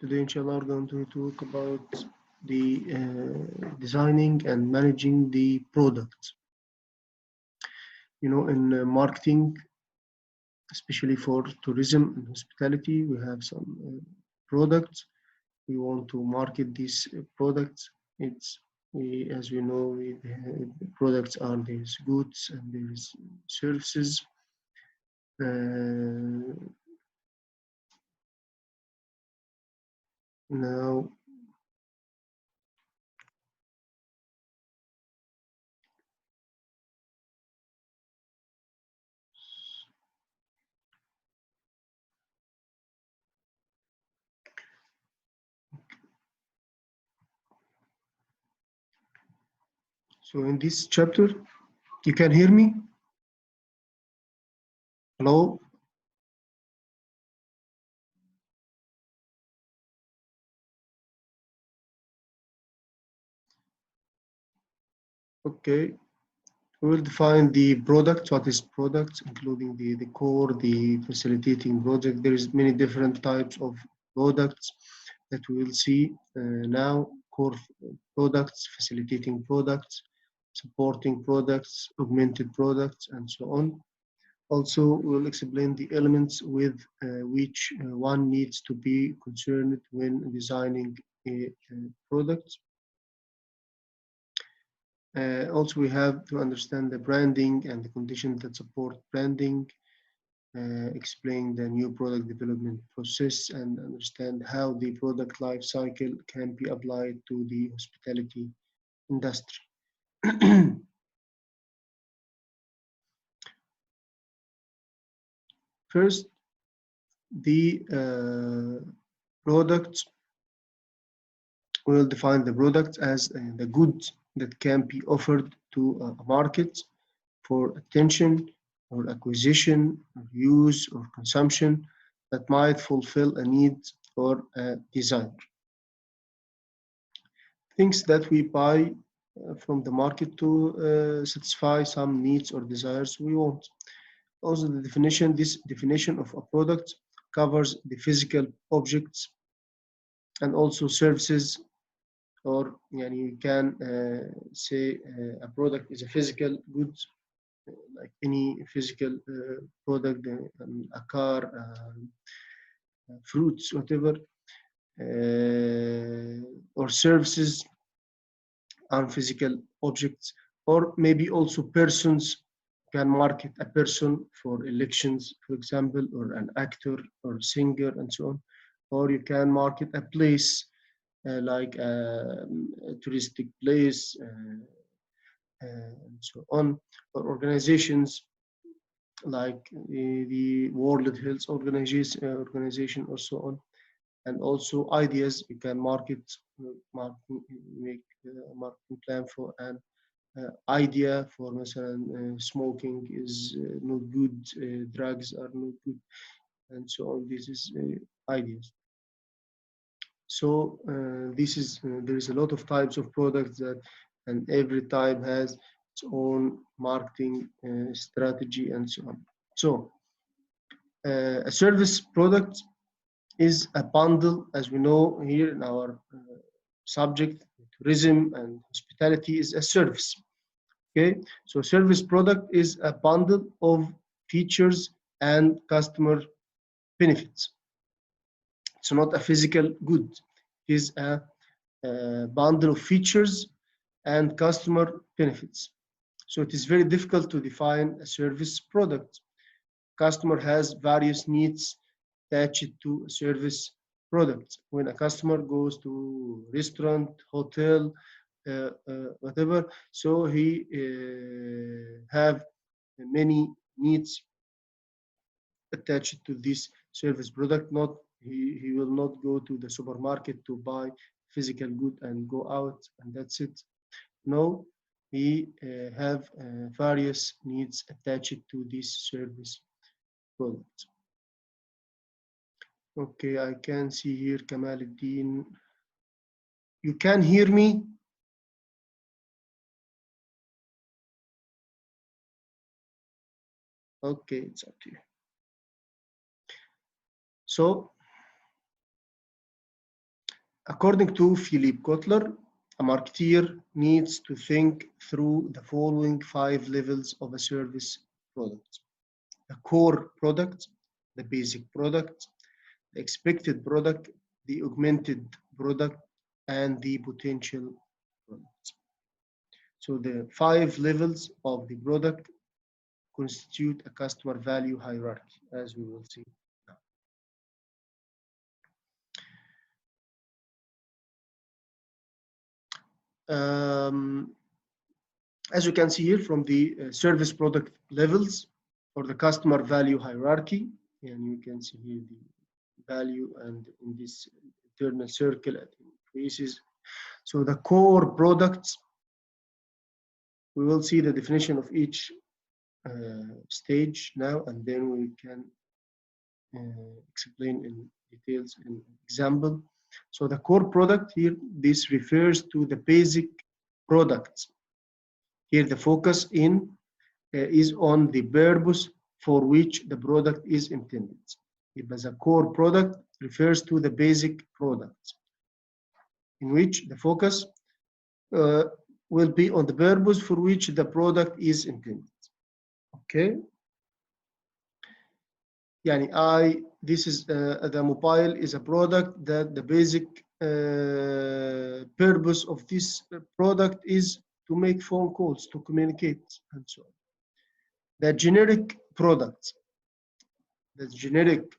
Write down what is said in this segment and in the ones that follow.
Today, inshallah, we're going to talk about the designing and managing the product. In marketing, especially for tourism and hospitality, we have some products. We want to market these products. As we know, the products are these goods and these services. Now, so in this chapter, you can hear me? Hello? Okay. We will define the product, what is product, including the core, the facilitating project. There is many different types of products that we will see now. Core products, facilitating products, supporting products, augmented products, and so on. Also, we'll explain the elements with which one needs to be concerned when designing a product. Also, we have to understand the branding and the conditions that support branding, explain the new product development process, and understand how the product life cycle can be applied to the hospitality industry. First, the product. We'll define the product as the goods that can be offered to a market for attention or acquisition or use or consumption that might fulfill a need or a desire. Things that we buy from the market to satisfy some needs or desires we want. Also, this definition of a product covers the physical objects and also services, or you can say a product is a physical good, like any physical product, a car, fruits, whatever, or services and physical objects, or maybe also persons. Can market a person for elections, for example, or an actor or singer and so on. Or you can market a place like a touristic place and so on, or organizations like the World Health Organization or so on. And also ideas, you can make a marketing plan for an idea for smoking is not good, drugs are not good, and so on. This is ideas. So there is a lot of types of products and every type has its own marketing strategy and so on. So a service product is a bundle, as we know here in our subject. Tourism and hospitality is a service. Okay, so service product is a bundle of features and customer benefits. It's not a physical good. It is a bundle of features and customer benefits. So it is very difficult to define a service product. Customer has various needs attached to a service product. When a customer goes to restaurant, hotel, whatever, so he have many needs attached to this service product. Not he will not go to the supermarket to buy physical good and go out and that's it. No, he have various needs attached to this service product. Okay, I can see here Kamaluddin. You can hear me? Okay, it's up to you. So According to Philippe Kotler, a marketeer needs to think through the following 5 levels of a service product: the core product, the basic product, the expected product, the augmented product, and the potential product. So the 5 levels of the product constitute a customer value hierarchy, as we will see now. As you can see here from the service product levels or the customer value hierarchy, and you can see here the value, and in this internal circle it increases. So the core products, we will see the definition of each stage now, and then we can explain in details in example. So the core product here, this refers to the basic products. Here the focus is on the purpose for which the product is intended. If as a core product refers to the basic products, in which the focus will be on the purpose for which the product is intended. Okay. This is the mobile is a product that the basic purpose of this product is to make phone calls, to communicate, and so on. The generic product. The generic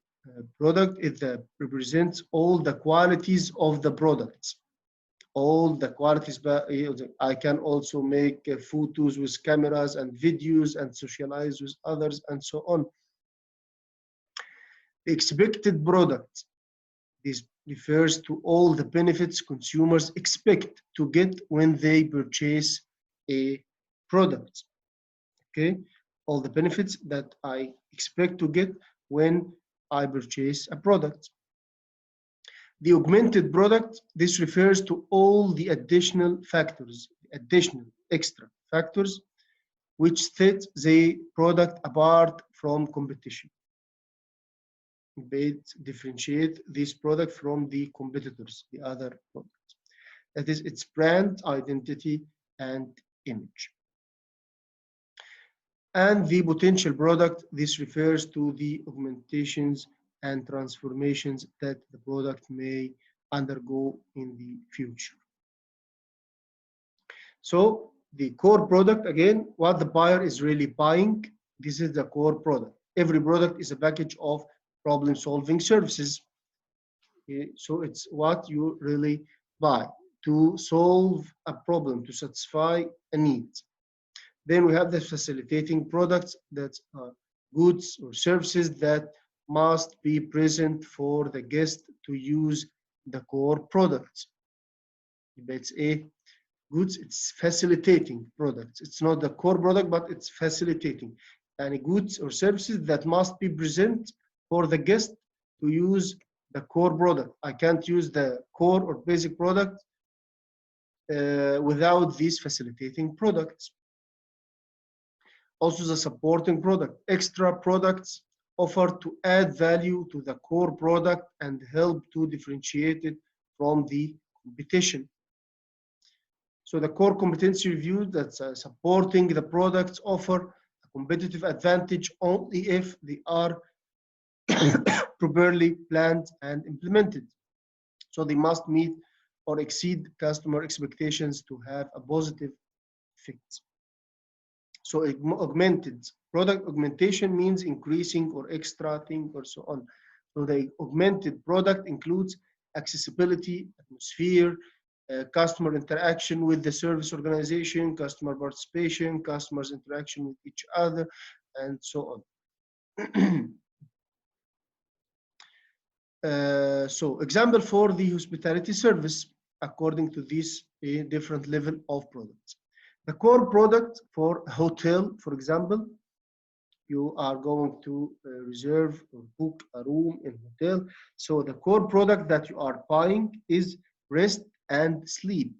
product is represents all the qualities of the products. All the qualities, but I can also make photos with cameras and videos and socialize with others and so on. The expected product. This refers to all the benefits consumers expect to get when they purchase a product. Okay, all the benefits that I expect to get when I purchase a product. The augmented product, this refers to all the additional factors, extra factors, which set the product apart from competition. They differentiate this product from the competitors, the other products. That is its brand identity and image. And the potential product, this refers to the augmentations and transformations that the product may undergo in the future. So the core product, again, what the buyer is really buying, this is the core product. Every product is a package of problem-solving services. Okay, so it's what you really buy to solve a problem, to satisfy a need. Then we have the facilitating products that are goods or services that must be present for the guest to use the core products. It's a goods, it's facilitating products. It's not the core product, but it's facilitating. And goods or services that must be present for the guest to use the core product. I can't use the core or basic product without these facilitating products. Also the supporting product, extra products offered to add value to the core product and help to differentiate it from the competition. So the core competency review, that's supporting the products, offer a competitive advantage only if they are properly planned and implemented. So they must meet or exceed customer expectations to have a positive effect. So augmented product augmentation means increasing or extracting or so on. So the augmented product includes accessibility, atmosphere, customer interaction with the service organization, customer participation, customers interaction with each other, and so on. So example for the hospitality service according to this different level of products. The core product for a hotel, for example, you are going to reserve or book a room in a hotel. So the core product that you are buying is rest and sleep.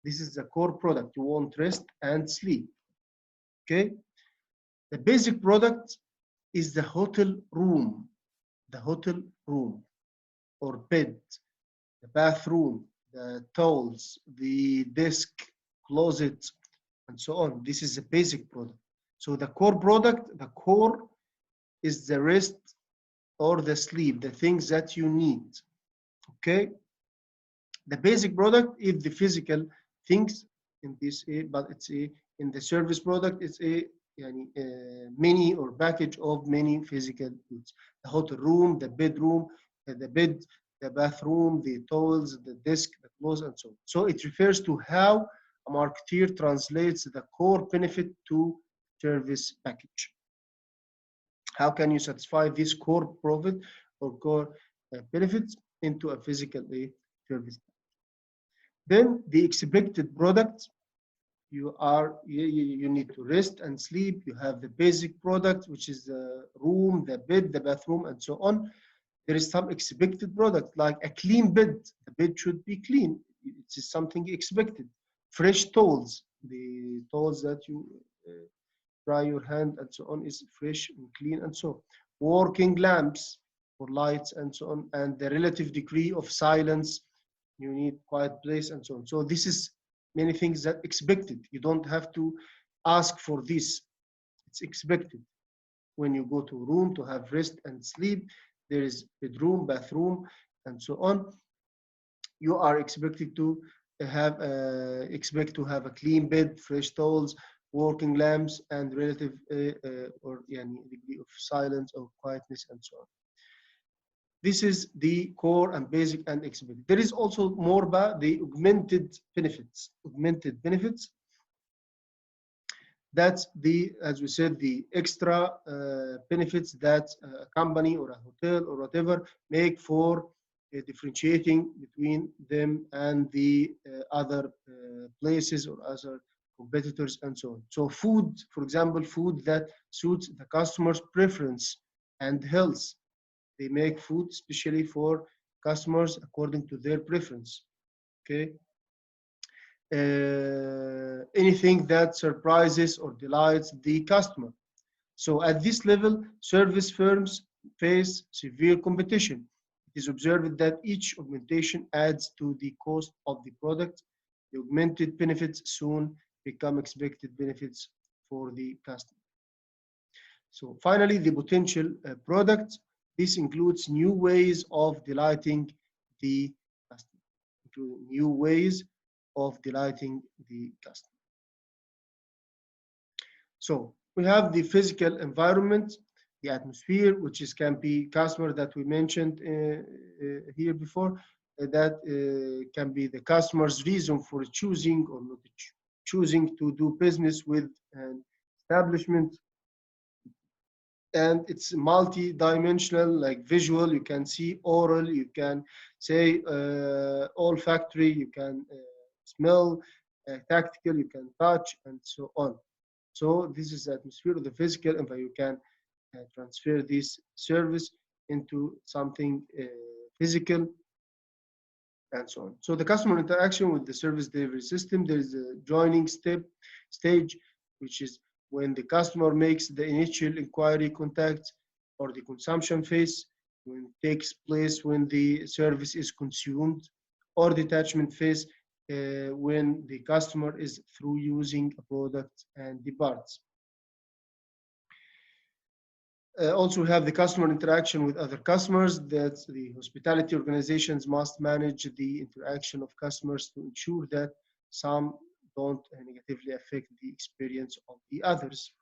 This is the core product. You want rest and sleep. Okay. The basic product is the hotel room. The hotel room or bed. the bathroom, the towels, the desk, closet, and so on. This is a basic product. So the core product, the core is the rest or the sleep, the things that you need. Okay. The basic product is the physical things in this, but it's a in the service product. It's a many or package of many physical goods. The hotel room, the bedroom, the bed, the bathroom, the towels, the desk, the clothes, and so on. So it refers to how a marketeer translates the core benefit to service package. How can you satisfy this core profit or core benefits into a physical service? Then the expected product, you need to rest and sleep. You have the basic product, which is the room, the bed, the bathroom, and so on. There is some expected product, like a clean bed. The bed should be clean. It is something expected. Fresh towels, the towels that you dry your hand and so on is fresh and clean and so on. Working lamps for lights and so on, and the relative degree of silence. You need quiet place and so on. So this is many things that expected. You don't have to ask for this. It's expected. When you go to a room to have rest and sleep, there is bedroom, bathroom, and so on. You are expected to have a clean bed, fresh towels, working lamps, and relative degree of silence or quietness, and so on. This is the core and basic and expected. There is also more about the augmented benefits. Augmented benefits. That's the, as we said, the extra benefits that a company or a hotel or whatever make for differentiating between them and the other places or other competitors and so on. So food, for example, food that suits the customer's preference and health. They make food especially for customers according to their preference. Okay. Anything that surprises or delights the customer. So at this level, service firms face severe competition. It is observed that each augmentation adds to the cost of the product. The augmented benefits soon become expected benefits for the customer. So finally, the potential product. This includes new ways of delighting the customer, including new ways of delighting the customer. So we have the physical environment, the atmosphere, which can be customer that we mentioned here before, that can be the customer's reason for choosing or not choosing to do business with an establishment. And it's multi-dimensional, like visual, you can see, oral, you can say olfactory, you can smell, tactical, you can touch, and so on. So this is the atmosphere of the physical environment. You can transfer this service into something physical, and so on. So the customer interaction with the service delivery system, there is a joining stage, which is when the customer makes the initial inquiry contact, or the consumption phase, when it takes place when the service is consumed, or the attachment phase, when the customer is through using a product and departs. Also, we have the customer interaction with other customers, that the hospitality organizations must manage the interaction of customers to ensure that some don't negatively affect the experience of the others.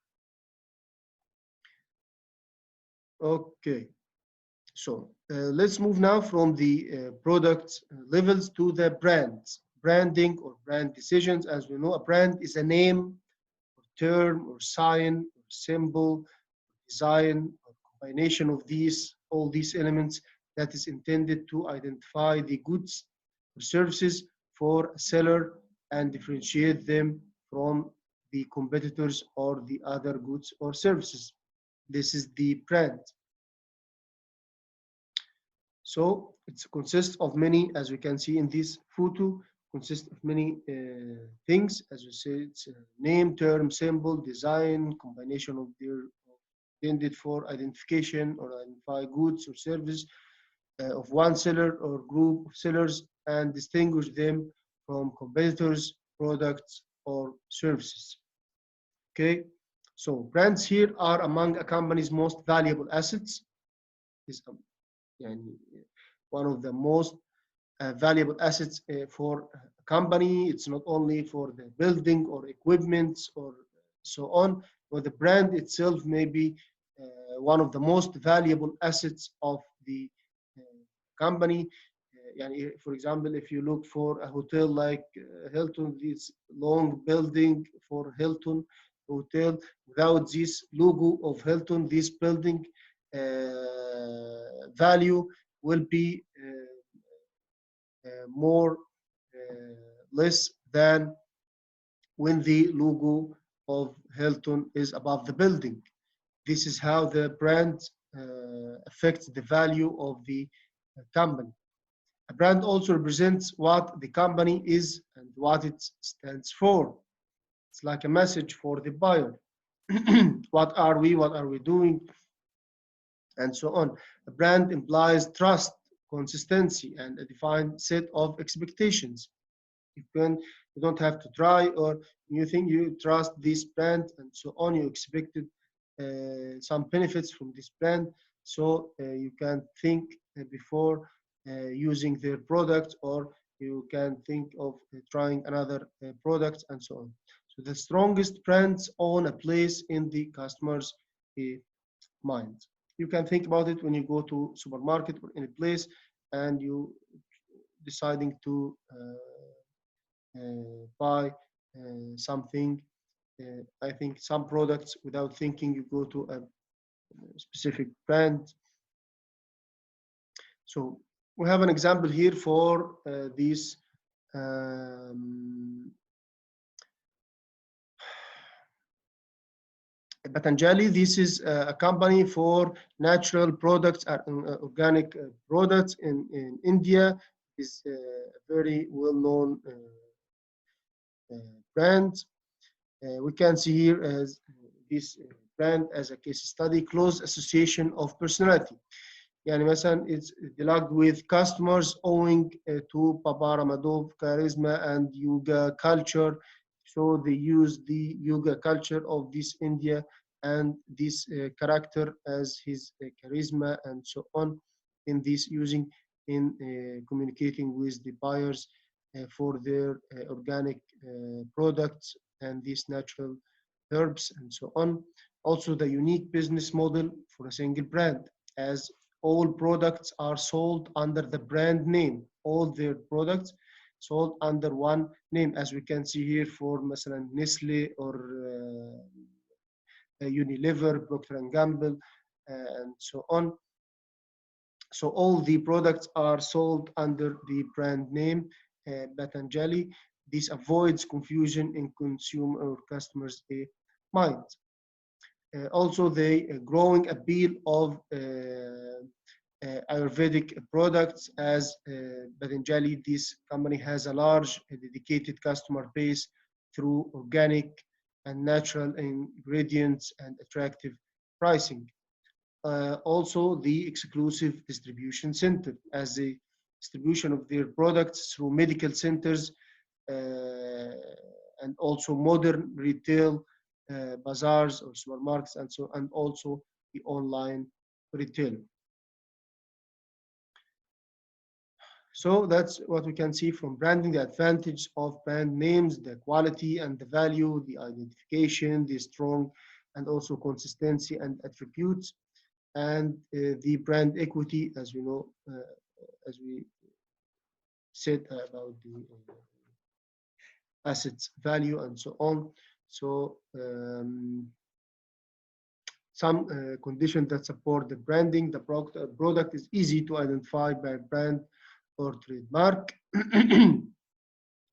Okay, so let's move now from the product levels to the brands. Branding or brand decisions. As we know, a brand is a name, or term, or sign, or symbol, design, or combination of all these elements that is intended to identify the goods or services for a seller and differentiate them from the competitors or the other goods or services. This is the brand. So it consists of many, as we can see in this photo, consists of many things. As we say, it's a name, term, symbol, design, combination of their intended for identification or identify goods or service, of one seller or group of sellers and distinguish them from competitors, products, or services. Okay, so brands here are among a company's most valuable assets. Is one of the most valuable assets for a company. It's not only for the building or equipment or so on, but the brand itself may be one of the most valuable assets of the company. For example, if you look for a hotel like Hilton, this long building for Hilton Hotel, without this logo of Hilton, this building value will be more less than when the logo of Hilton is above the building. This is how the brand affects the value of the company. A brand also represents what the company is and what it stands for. It's like a message for the buyer. What are we? What are we doing? And so on. A brand implies trust, consistency, and a defined set of expectations. You don't have to try, or you think you trust this brand and so on. You expected some benefits from this brand, so you can think before using their product, or you can think of trying another product and so on. So the strongest brands own a place in the customer's mind. You can think about it when you go to supermarket or any place and you deciding to buy something. I think some products, without thinking, you go to a specific brand. So we have an example here for these Patanjali. This is a company for natural products, organic products in India. Is a very well-known brand. We can see here as this brand as a case study, close association of personality. يعني مثلا it's dealt with customers owing to Papa Ramadov charisma and yoga culture. So they use the yoga culture of this India and this character as his charisma and so on in this using in communicating with the buyers for their organic products and these natural herbs and so on. Also the unique business model for a single brand, as all products are sold under the brand name. All their products sold under one name, as we can see here for مثلا Nestle or Unilever, Procter & Gamble, and so on. So all the products are sold under the brand name Patanjali. This avoids confusion in consumer or customers' minds. Also, the growing appeal of Ayurvedic products, as Patanjali, this company has a large dedicated customer base through organic and natural ingredients and attractive pricing. Also, the exclusive distribution center, as the distribution of their products through medical centers and also modern retail bazaars or supermarkets and also the online retail. So that's what we can see from branding: the advantage of brand names, the quality and the value, the identification, the strong and also consistency and attributes, and the brand equity, as we know, as we said about the assets value and so on. So some conditions that support the branding: the product is easy to identify by brand or trademark.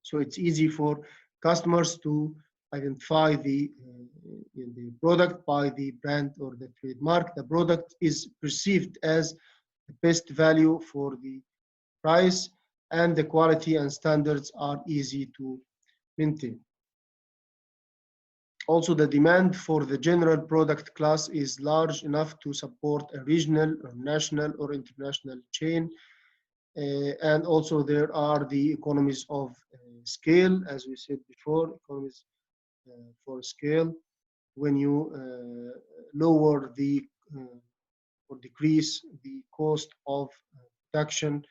So it's easy for customers to identify the product by the brand or the trademark. The product is perceived as the best value for the price, and the quality and standards are easy to maintain. Also, the demand for the general product class is large enough to support a regional or national or international chain. And also there are the economies of scale, as we said before, economies for scale. When you lower the or decrease the cost of production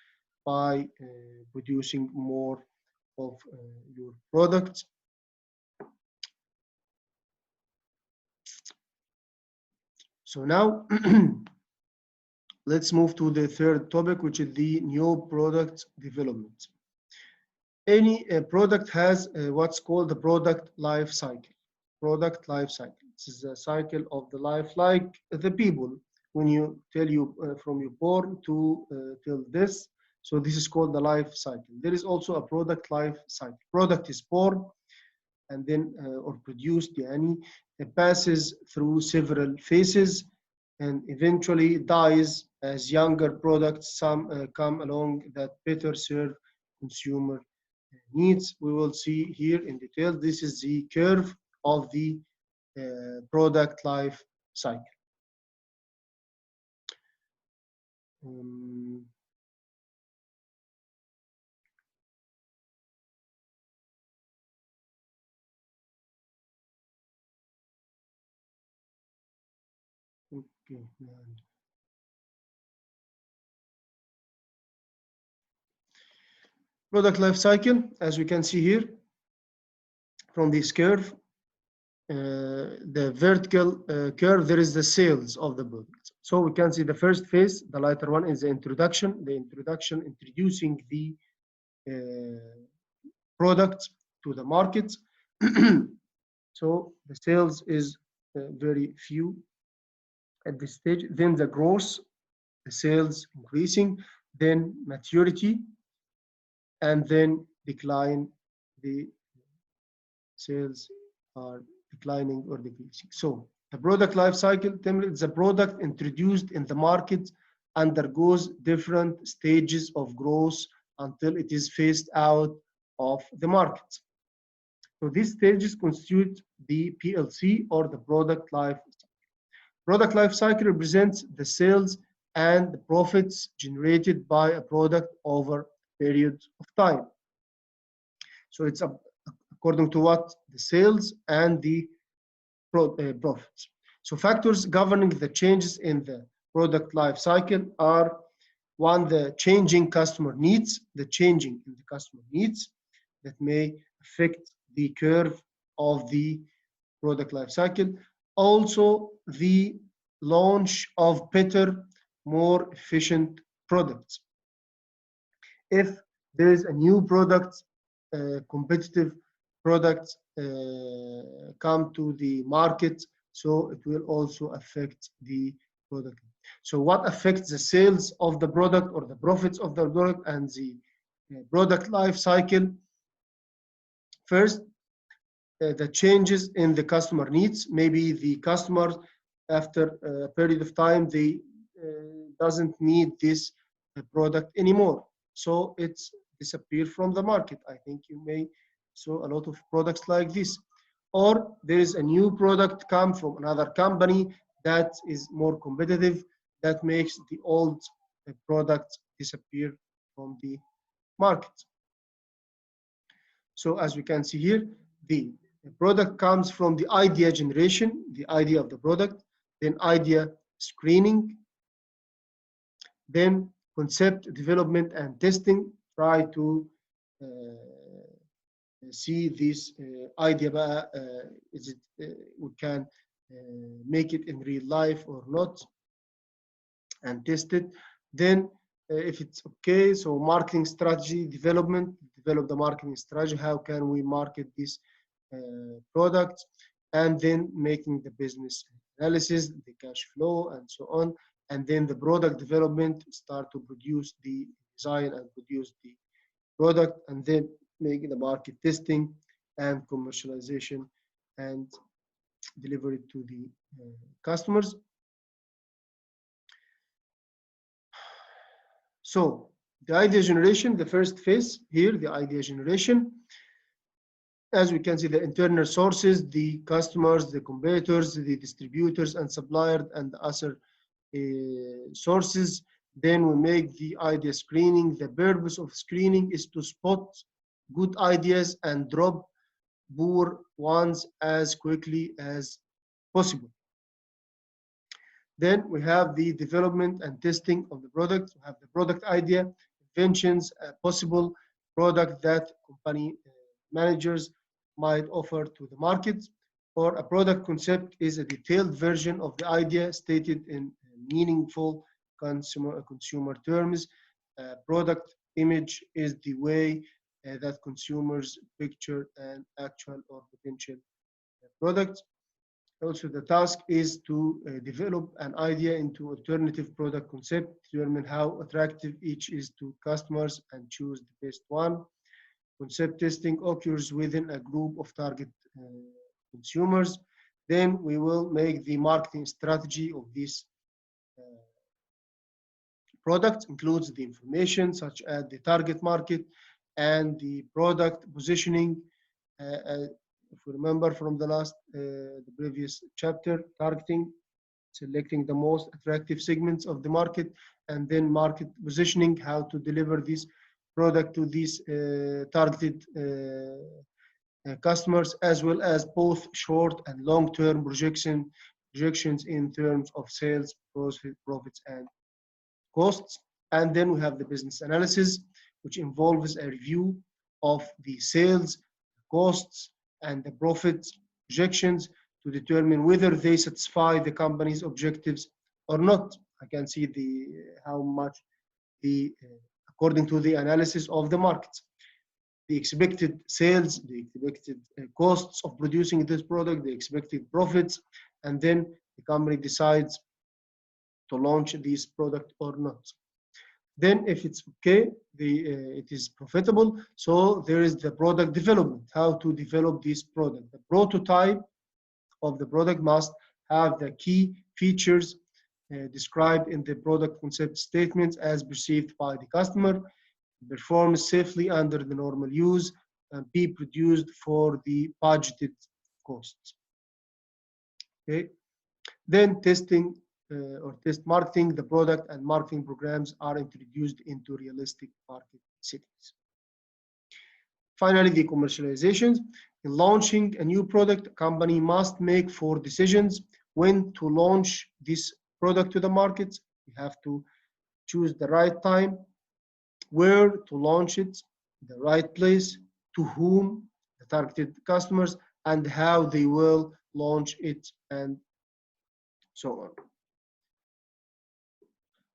by producing more of your products. So now let's move to the third topic, which is the new product development. Any product has what's called the product life cycle. Product life cycle. This is a cycle of the life, like the people. When you tell you from you born to till this, so this is called the life cycle. There is also a product life cycle. Product is born and then or produced, يعني, it passes through several phases and eventually dies as younger products some come along that better serve consumer needs. We will see here in detail. This is the curve of the product life cycle. Okay. Product life cycle, as we can see here from this curve, the vertical curve, there is the sales of the product. So we can see the first phase, the lighter one, is the introduction. The introduction, introducing the product to the market. So the sales is very few at this stage. Then the growth, the sales increasing, then maturity, and then decline. The sales are declining or decreasing. So the product life cycle, the product introduced in the market undergoes different stages of growth until it is phased out of the market. So these stages constitute the PLC, or the product life cycle. Product life cycle represents the sales and the profits generated by a product over a period of time. So it's according to what? The sales and the profits. So factors governing the changes in the product life cycle are: one, the changing customer needs, the changing in the customer needs that may affect the curve of the product life cycle. Also, the launch of better, more efficient products. If there is a new product, competitive products come to the market, so it will also affect the product. So what affects the sales of the product or the profits of the product and the product life cycle? First, the changes in the customer needs. Maybe the customers, after a period of time, they doesn't need this product anymore, so it's disappear from the market. I think you may saw a lot of products like this. Or there is a new product come from another company that is more competitive, that makes the old product disappear from the market. So as we can see here, the product comes from the idea generation, the idea of the product, then idea screening, then concept development and testing. Try to see this idea, is it we can make it in real life or not, and test it. Then if it's okay, so marketing strategy development, develop the marketing strategy. How can we market this product? And then making the business analysis, the cash flow, and so on. And then the product development, start to produce the design and produce the product, and then making the market testing and commercialization and deliver it to the customers. So the idea generation, the first phase here, the idea generation. as we can see, the internal sources, the customers, the competitors, the distributors and suppliers, and other sources. Then we make the idea screening. The purpose of screening is to spot good ideas and drop poor ones as quickly as possible. Then we have the development and testing of the product. We have the product idea, inventions, a possible product that company managers might offer to the market, or a product concept is a detailed version of the idea stated in meaningful consumer terms. Product image is the way that consumers picture an actual or potential product. Also, the task is to develop an idea into alternative product concept, determine how attractive each is to customers, and choose the best one. Concept testing occurs within a group of target consumers. Then we will make the marketing strategy of this product, includes the information such as the target market and the product positioning. If we remember from the previous chapter, targeting, selecting the most attractive segments of the market, and then market positioning, how to deliver this product to these targeted customers, as well as both short and long-term projections in terms of sales, profits, and costs. And then we have the business analysis, which involves a review of the sales, costs, and the profit projections to determine whether they satisfy the company's objectives or not. I can see how much according to the analysis of the market, the expected sales, the expected costs of producing this product, the expected profits, and then the company decides to launch this product or not. Then if it's okay, it is profitable. So there is the product development, how to develop this product. The prototype of the product must have the key features described in the product concept statements as perceived by the customer, perform safely under the normal use, and be produced for the budgeted costs. Okay. Then testing or test marketing, the product and marketing programs are introduced into realistic market settings. Finally, the commercializations. In launching a new product, a company must make 4 decisions: when to launch this product to the market, you have to choose the right time, where to launch it, the right place, to whom, the targeted customers, and how they will launch it, and so on.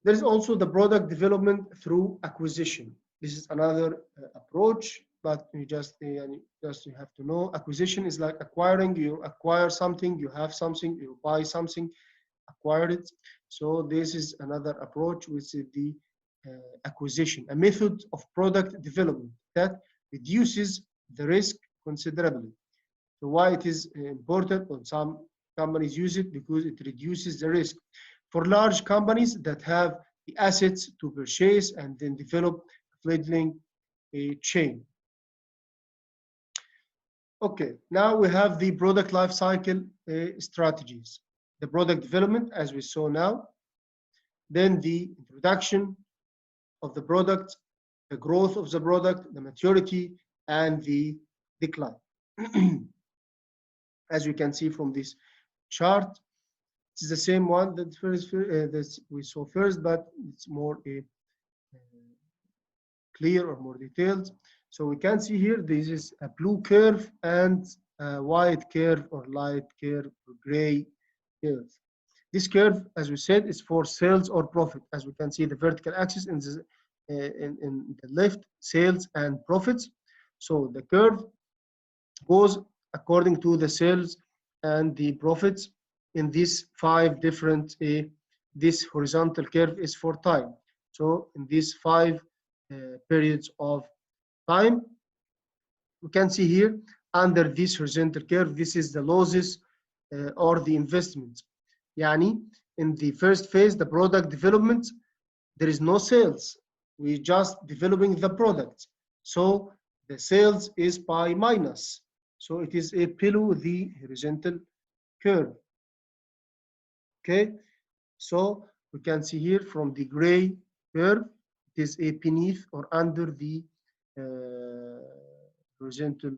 There is also the product development through acquisition. This is another approach, but you just you have to know, acquisition is like acquiring. You acquire something, you have something, you buy something, acquire it. So this is another approach, which is the acquisition, a method of product development that reduces the risk considerably. So why it is important, when some companies use it, because it reduces the risk. For large companies that have the assets to purchase and then develop a fledgling chain. Okay, now we have the product life cycle strategies. The product development, as we saw now, then the introduction of the product, the growth of the product, the maturity, and the decline. As you can see from this chart, it's the same one that we saw first, but it's more clear or more detailed. So we can see here, this is a blue curve and a white curve or light curve or gray curve. This curve, as we said, is for sales or profit. As we can see, the vertical axis in the left, sales and profits. So the curve goes according to the sales and the profits in these 5 different, this horizontal curve is for time. So in these 5 periods of time, we can see here under this horizontal curve, this is the losses or the investments. Yani, in the first phase, the product development, there is no sales. We're just developing the product. So the sales is by minus. So it is a below the horizontal curve. Okay, so we can see here from the gray curve, it is a beneath or under the horizontal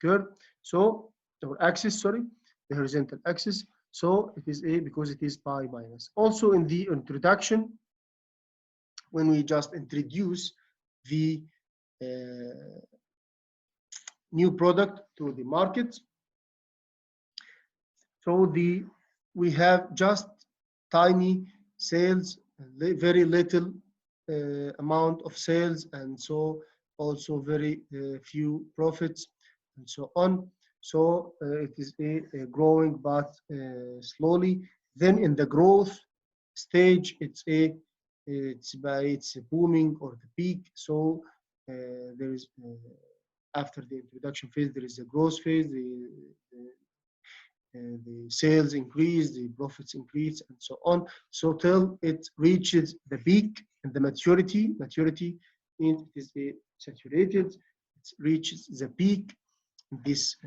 curve. So, or axis, sorry, the horizontal axis. So it is a because it is pi minus. Also in the introduction, when we just introduce the new product to the market, so we have just tiny sales, very little amount of sales, and so also very few profits, and so on. So it is a growing but slowly. Then in the growth stage, it's booming or the peak. So there is after the introduction phase, there is a growth phase. The sales increase, the profits increase, and so on. So till it reaches the peak and the maturity. Maturity means it is a saturated. It reaches the peak in this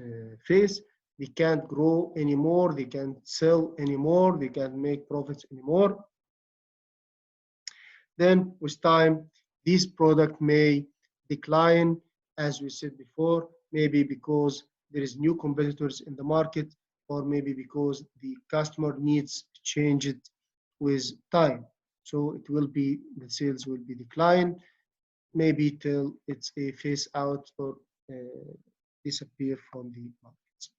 phase. They can't grow anymore. They can't sell anymore. They can't make profits anymore. Then with time, this product may decline, as we said before, maybe because there is new competitors in the market, or maybe because the customer needs change it with time. So it will be, the sales will be decline, maybe till it's a phase out or disappear from the market.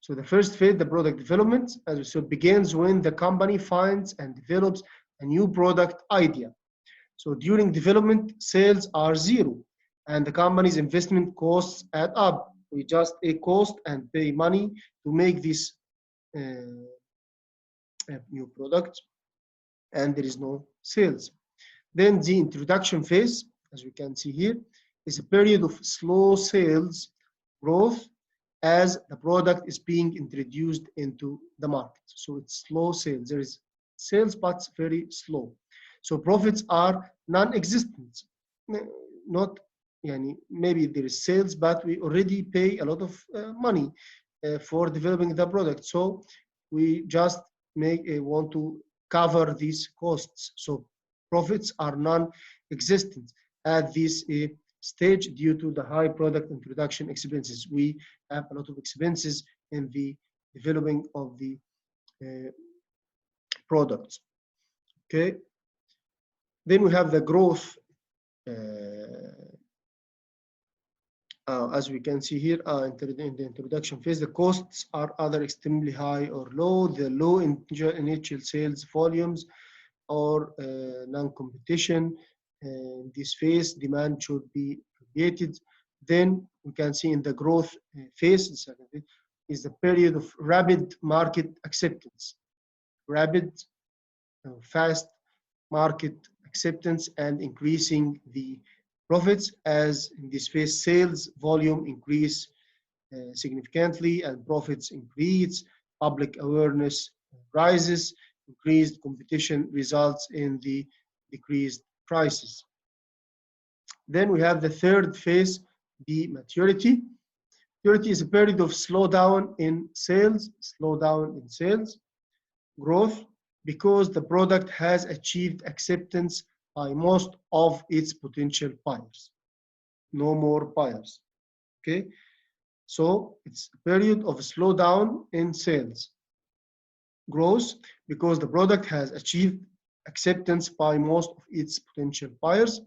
So the first phase, the product development, as we said, begins when the company finds and develops a new product idea. So during development, sales are zero, and the company's investment costs add up. We just a cost and pay money to make this new product, and there is no sales. Then the introduction phase, as we can see here, is a period of slow sales growth as the product is being introduced into the market. So it's slow sales. There is sales, but very slow. So profits are non-existent. Not, maybe there is sales, but we already pay a lot of money for developing the product. So we just want to cover these costs. So profits are non-existent at this stage due to the high product introduction expenses. We have a lot of expenses in the developing of the products. Okay. Then we have the growth. As we can see here, in the introduction phase, the costs are either extremely high or low. The low initial sales volumes or non-competition. In this phase, demand should be created. Then we can see in the growth phase, the second phase, is the period of rapid market acceptance. Rapid, fast market acceptance and increasing the profits, as in this phase sales volume increase significantly and profits increase, public awareness rises, increased competition results in the decreased prices. Then we have the third phase, the maturity. Maturity is a period of slowdown in sales, growth, because the product has achieved acceptance by most of its potential buyers. No more buyers. Okay, so it's a period of slowdown in sales growth because the product has achieved acceptance by most of its potential buyers.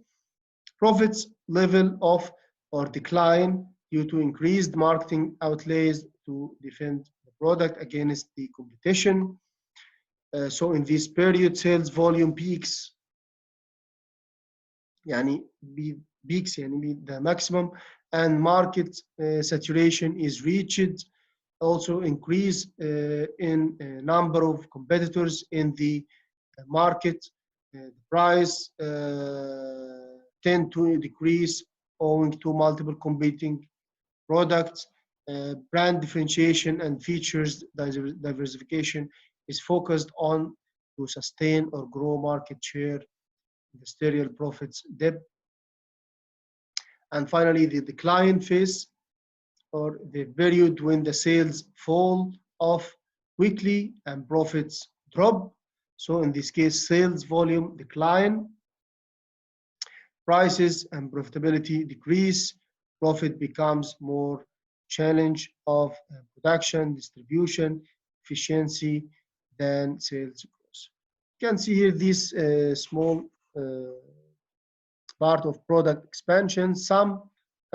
Profits level off or decline due to increased marketing outlays to defend the product against the competition. So in this period, sales volume peaks, peaks the maximum, and market saturation is reached. Also increase in number of competitors in the market. The price tend to decrease owing to multiple competing products. Brand differentiation and features diversification is focused on to sustain or grow market share, industrial profits dip. And finally, the decline phase, or the period when the sales fall off quickly and profits drop. So in this case, sales volume decline, prices and profitability decrease, profit becomes more challenge of production, distribution, efficiency than sales growth. You can see here this small part of product expansion. Some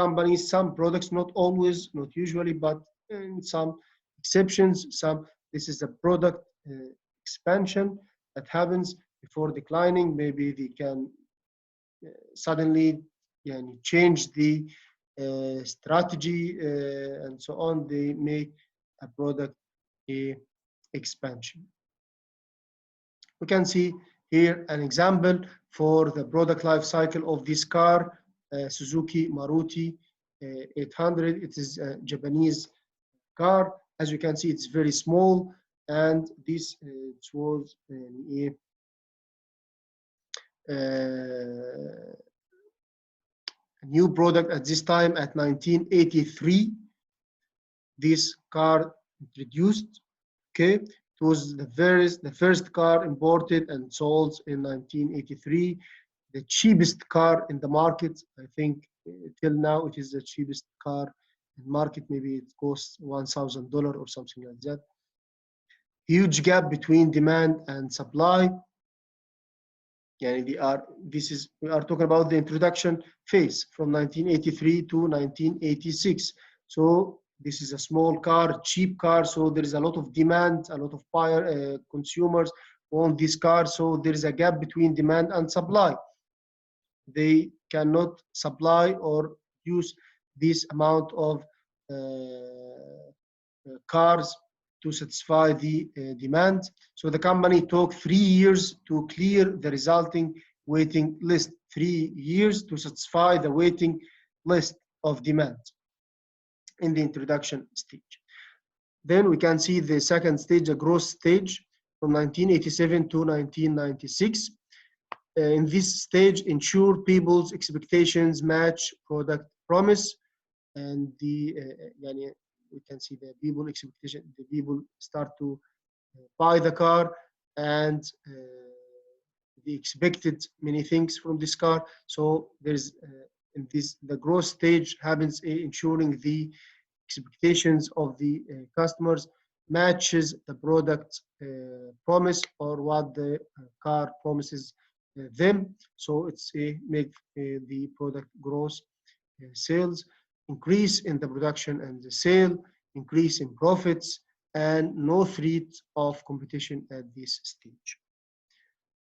companies, some products, not always, not usually, but in some exceptions, this is a product expansion that happens before declining. Maybe they can suddenly change the strategy and so on. They make a product expansion. We can see here an example for the product life cycle of this car, Suzuki Maruti 800. It is a Japanese car. As you can see, it's very small, and this was a new product at this time. At 1983, this car introduced. Okay, it was the first car imported and sold in 1983. The cheapest car in the market. I think till now it is the cheapest car in the market. Maybe it costs $1,000 or something like that. Huge gap between demand and supply. We are talking about the introduction phase from 1983 to 1986. So this is a small car, cheap car. So there is a lot of demand, a lot of consumers want this car. So there is a gap between demand and supply. They cannot supply or use this amount of cars to satisfy the demand. So the company took 3 years to clear the resulting waiting list. 3 years to satisfy the waiting list of demand in the introduction stage. Then we can see the second stage, a growth stage from 1987 to 1996. In this stage, ensure people's expectations match product promise, and we can see the people expectation. The people start to buy the car, and they expected many things from this car. So there's in this the growth stage happens, ensuring the expectations of the customers matches the product promise or what the car promises them. So it's make the product growth, sales, increase in the production and the sale, increase in profits, and no threat of competition at this stage.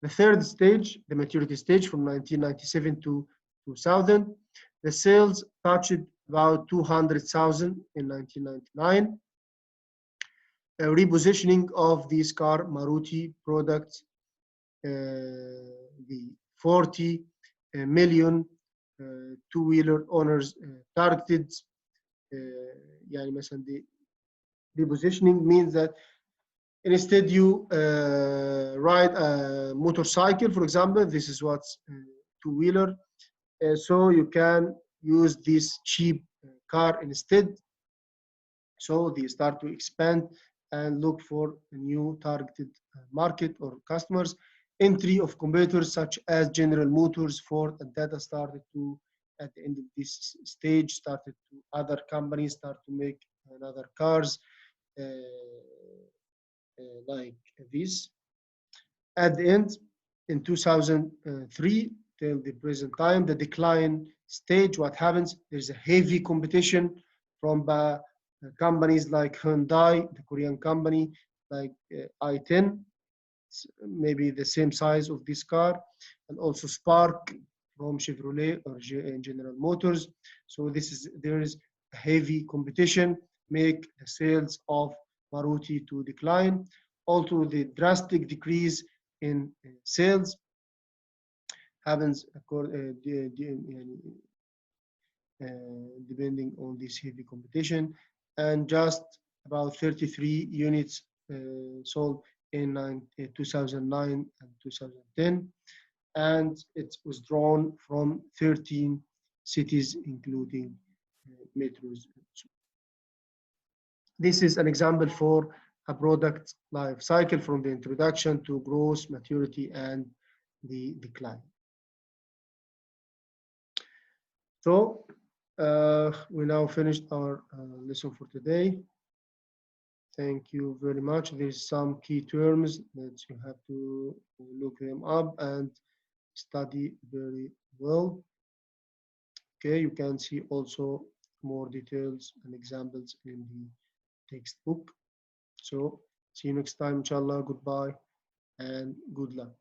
The third stage, the maturity stage from 1997 to 2000, the sales touched about 200,000 in 1999. A repositioning of these car Maruti products, the 40 million two-wheeler owners targeted. The repositioning means that instead you ride a motorcycle, for example, this is what's two-wheeler, so you can use this cheap car instead. So they start to expand and look for a new targeted market or customers. Entry of competitors such as General Motors, Ford, and Tata started to, at the end of this stage, started to other companies start to make another cars like this. At the end, in 2003 till the present time, the decline stage, what happens? There's a heavy competition from companies like Hyundai, the Korean company, like i10, maybe the same size of this car, and also Spark from Chevrolet or General Motors. So there is a heavy competition, make the sales of Maruti to decline. Also, the drastic decrease in sales happens depending on this heavy competition, and just about 33 units sold in 2009 and 2010, and it was drawn from 13 cities, including metros. This is an example for a product life cycle from the introduction to growth, maturity, and the decline. So we now finished our lesson for today. Thank you very much. There's some key terms that you have to look them up and study very well. Okay, you can see also more details and examples in the textbook. So see you next time, inshallah. Goodbye and good luck.